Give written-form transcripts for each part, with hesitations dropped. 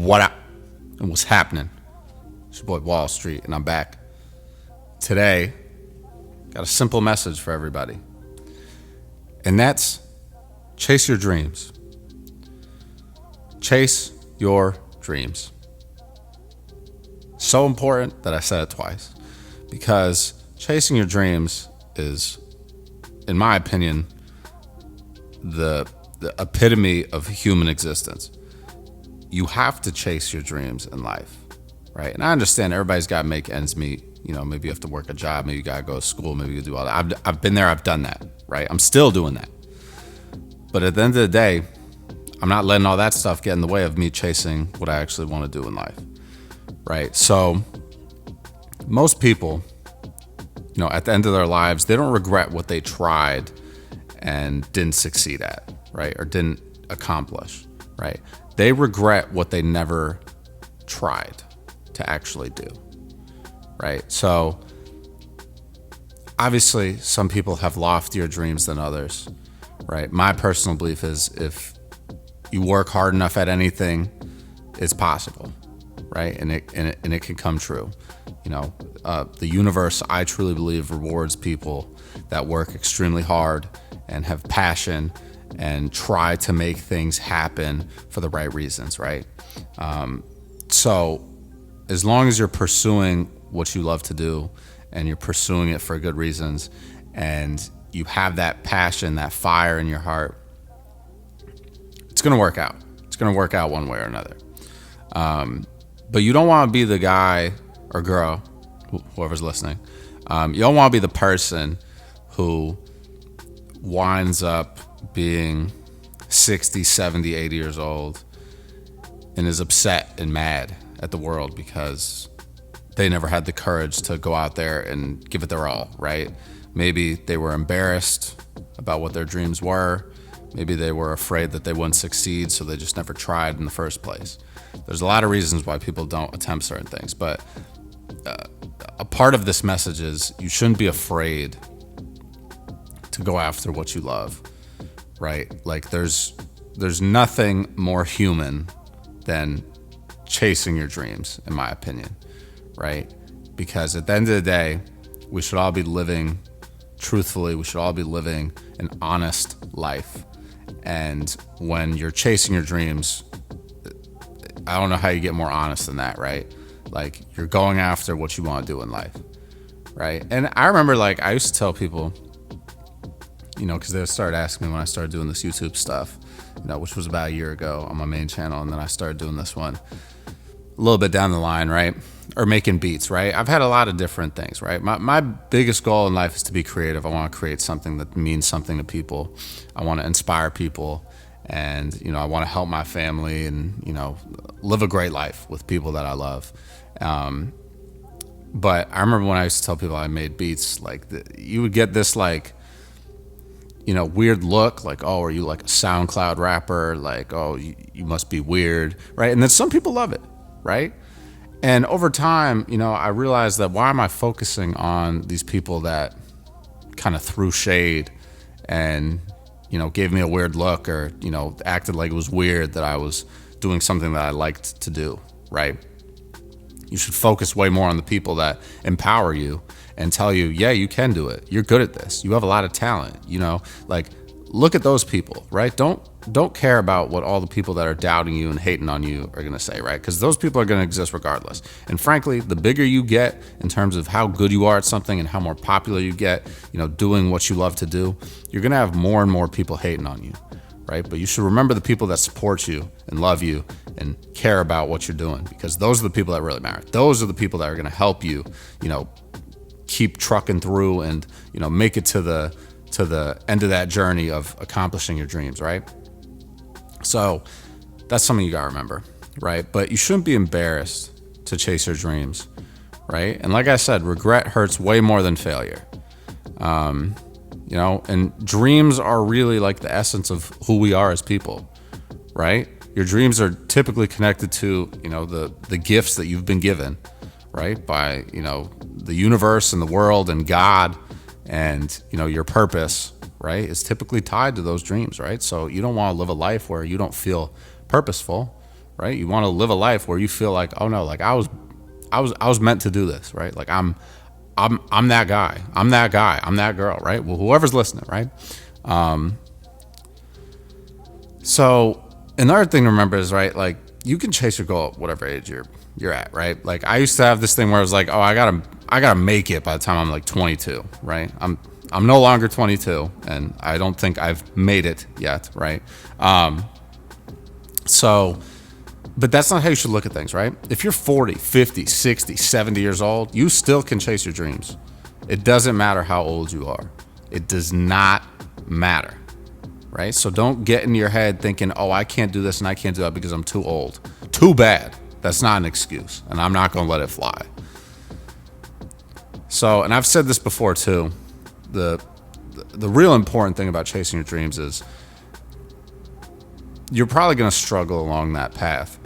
What up? And what's happening? It's your boy Wall Street, and I'm back. Today, got a simple message for everybody. And that's chase your dreams. Chase your dreams. So important that I said it twice. Because chasing your dreams is, in my opinion, the epitome of human existence. You have to chase your dreams in life, right? And I understand everybody's got to make ends meet. You know, maybe you have to work a job, maybe you got to go to school, maybe you do all that. I've been there, I've done that, right? I'm still doing that. But at the end of the day, I'm not letting all that stuff get in the way of me chasing what I actually want to do in life, right? So most people, you know, at the end of their lives, they don't regret what they tried and didn't succeed at, right? Or didn't accomplish, right? They regret what they never tried to actually do, right? So obviously some people have loftier dreams than others, right? My personal belief is if you work hard enough at anything, it's possible, right? And it can come true. You know, the universe, I truly believe, rewards people that work extremely hard and have passion and try to make things happen for the right reasons, right? So as long as you're pursuing what you love to do and you're pursuing it for good reasons and you have that passion, that fire in your heart, it's going to work out. It's going to work out one way or another. But you don't want to be the guy or girl, whoever's listening, you don't want to be the person who winds up being 60, 70, 80 years old and is upset and mad at the world because they never had the courage to go out there and give it their all, right? Maybe they were embarrassed about what their dreams were. Maybe they were afraid that they wouldn't succeed, so they just never tried in the first place. There's a lot of reasons why people don't attempt certain things, but a part of this message is you shouldn't be afraid to go after what you love, right? Like there's nothing more human than chasing your dreams, in my opinion, right? Because at the end of the day, we should all be living truthfully. We should all be living an honest life. And when you're chasing your dreams, I don't know how you get more honest than that, right? Like you're going after what you want to do in life, right? And I remember, like, I used to tell people, you know, because they would start asking me when I started doing this YouTube stuff, you know, which was about a year ago on my main channel, and then I started doing this one a little bit down the line, right? Or making beats, right? I've had a lot of different things, right? My biggest goal in life is to be creative. I want to create something that means something to people. I want to inspire people, and, you know, I want to help my family and, you know, live a great life with people that I love. But I remember when I used to tell people I made beats, like you would get this, like, you know, weird look, like, oh, are you like a SoundCloud rapper? Like, oh, you must be weird, right? And then some people love it, right? And over time, you know, I realized that why am I focusing on these people that kind of threw shade and, you know, gave me a weird look or, you know, acted like it was weird that I was doing something that I liked to do, right? You should focus way more on the people that empower you and tell you, yeah, you can do it. You're good at this. You have a lot of talent, you know, like look at those people, right? Don't care about what all the people that are doubting you and hating on you are going to say, right? Because those people are going to exist regardless. And frankly, the bigger you get in terms of how good you are at something and how more popular you get, you know, doing what you love to do, you're going to have more and more people hating on you, right? But you should remember the people that support you and love you and care about what you're doing, because those are the people that really matter. Those are the people that are going to help you, you know, keep trucking through and, you know, make it to the end of that journey of accomplishing your dreams, right? So that's something you gotta remember, right? But you shouldn't be embarrassed to chase your dreams, right? And like I said, regret hurts way more than failure. You know, and dreams are really like the essence of who we are as people, right? Your dreams are typically connected to, you know, the gifts that you've been given, right? By, you know, the universe and the world and God, and, you know, your purpose, right, is typically tied to those dreams, right? So you don't want to live a life where you don't feel purposeful, right? You want to live a life where you feel like, oh no, like I was meant to do this, right? Like I'm that guy. I'm that guy. I'm that girl, right? Well, whoever's listening, right? So another thing to remember is, right, like you can chase your goal at whatever age you're at, right? Like I used to have this thing where I was like, oh, I gotta make it by the time I'm like 22, right? I'm no longer 22, and I don't think I've made it yet, right? So, but that's not how you should look at things, right? If you're 40, 50, 60, 70 years old, you still can chase your dreams. It doesn't matter how old you are. It does not matter, right? So don't get in your head thinking, oh, I can't do this and I can't do that because I'm too old. Too bad. That's not an excuse, and I'm not going to let it fly. So, and I've said this before too, the real important thing about chasing your dreams is you're probably going to struggle along that path,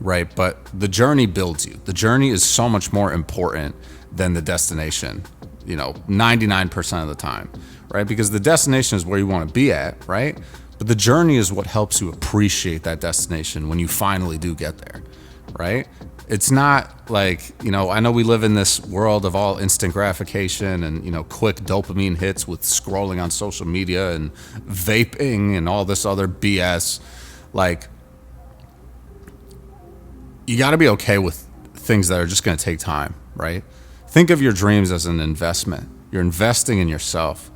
right? But the journey builds you. The journey is so much more important than the destination, 99% of the time, right? Because the destination is where you want to be at, right? But the journey is what helps you appreciate that destination when you finally do get there, right? It's not like, I know we live in this world of all instant gratification and, quick dopamine hits with scrolling on social media and vaping and all this other BS. Like, you got to be okay with things that are just going to take time, right? Think of your dreams as an investment. You're investing in yourself.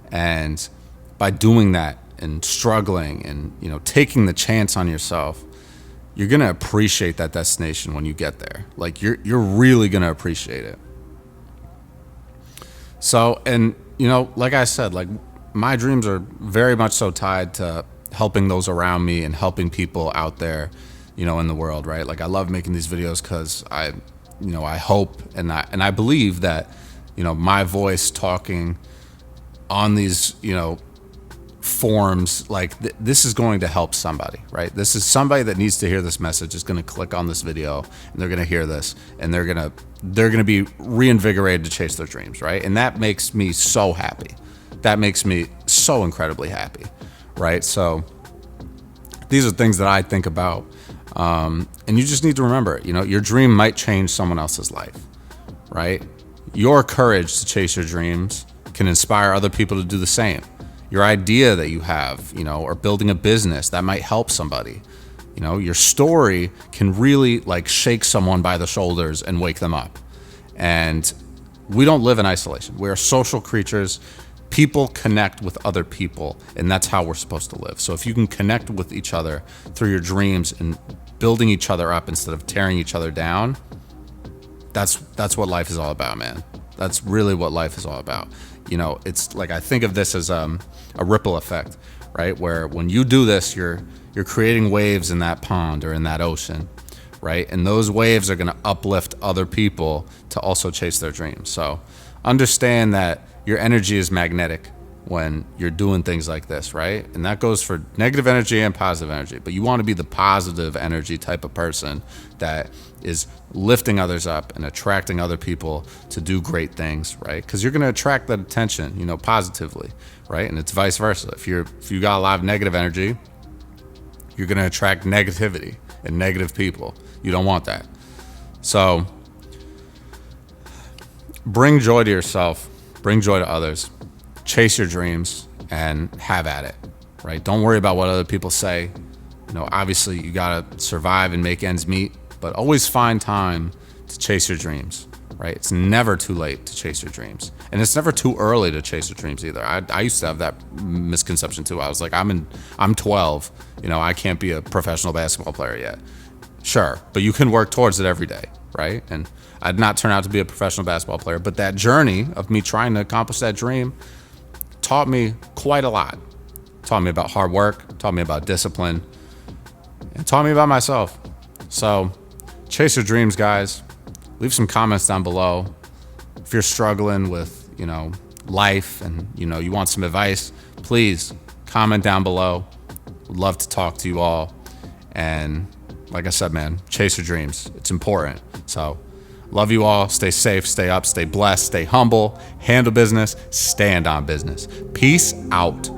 And by doing that and struggling and, taking the chance on yourself, you're going to appreciate that destination when you get there. Like you're really going to appreciate it. So, and like I said, like my dreams are very much so tied to helping those around me and helping people out there, in the world, right? Like I love making these videos because I hope and I believe that, my voice talking on these, forms, like this is going to help somebody, right? This is somebody that needs to hear this message is going to click on this video and they're going to hear this and they're going to be reinvigorated to chase their dreams, right? And that makes me so happy. That makes me so incredibly happy, right? So these are things that I think about, and you just need to remember, your dream might change someone else's life, right? Your courage to chase your dreams can inspire other people to do the same. Your idea that you have, or building a business that might help somebody, your story can really like shake someone by the shoulders and wake them up. And we don't live in isolation. We are social creatures. People connect with other people, and that's how we're supposed to live. So if you can connect with each other through your dreams and building each other up instead of tearing each other down, that's what life is all about, man. That's really what life is all about. It's like I think of this as a ripple effect, right? Where when you do this, you're creating waves in that pond or in that ocean, right? And those waves are going to uplift other people to also chase their dreams. So understand that your energy is magnetic when you're doing things like this, right? And that goes for negative energy and positive energy. But you want to be the positive energy type of person that is lifting others up and attracting other people to do great things, right? Because you're going to attract that attention, positively, right? And it's vice versa. If you got a lot of negative energy, you're going to attract negativity and negative people. You don't want that. So bring joy to yourself, bring joy to others. Chase your dreams and have at it, right? Don't worry about what other people say. Obviously you gotta survive and make ends meet, but always find time to chase your dreams, right? It's never too late to chase your dreams, and it's never too early to chase your dreams either. I used to have that misconception too. I was like, I'm 12, I can't be a professional basketball player yet. Sure, but you can work towards it every day, right? And I'd not turn out to be a professional basketball player, but that journey of me trying to accomplish that dream taught me quite a lot. Taught me about hard work, taught me about discipline, and taught me about myself. So chase your dreams, guys. Leave some comments down below. If you're struggling with, life and, you want some advice, please comment down below. Would love to talk to you all. And like I said, man, chase your dreams. It's important. So love you all. Stay safe, stay up, stay blessed, stay humble, handle business, stand on business. Peace out.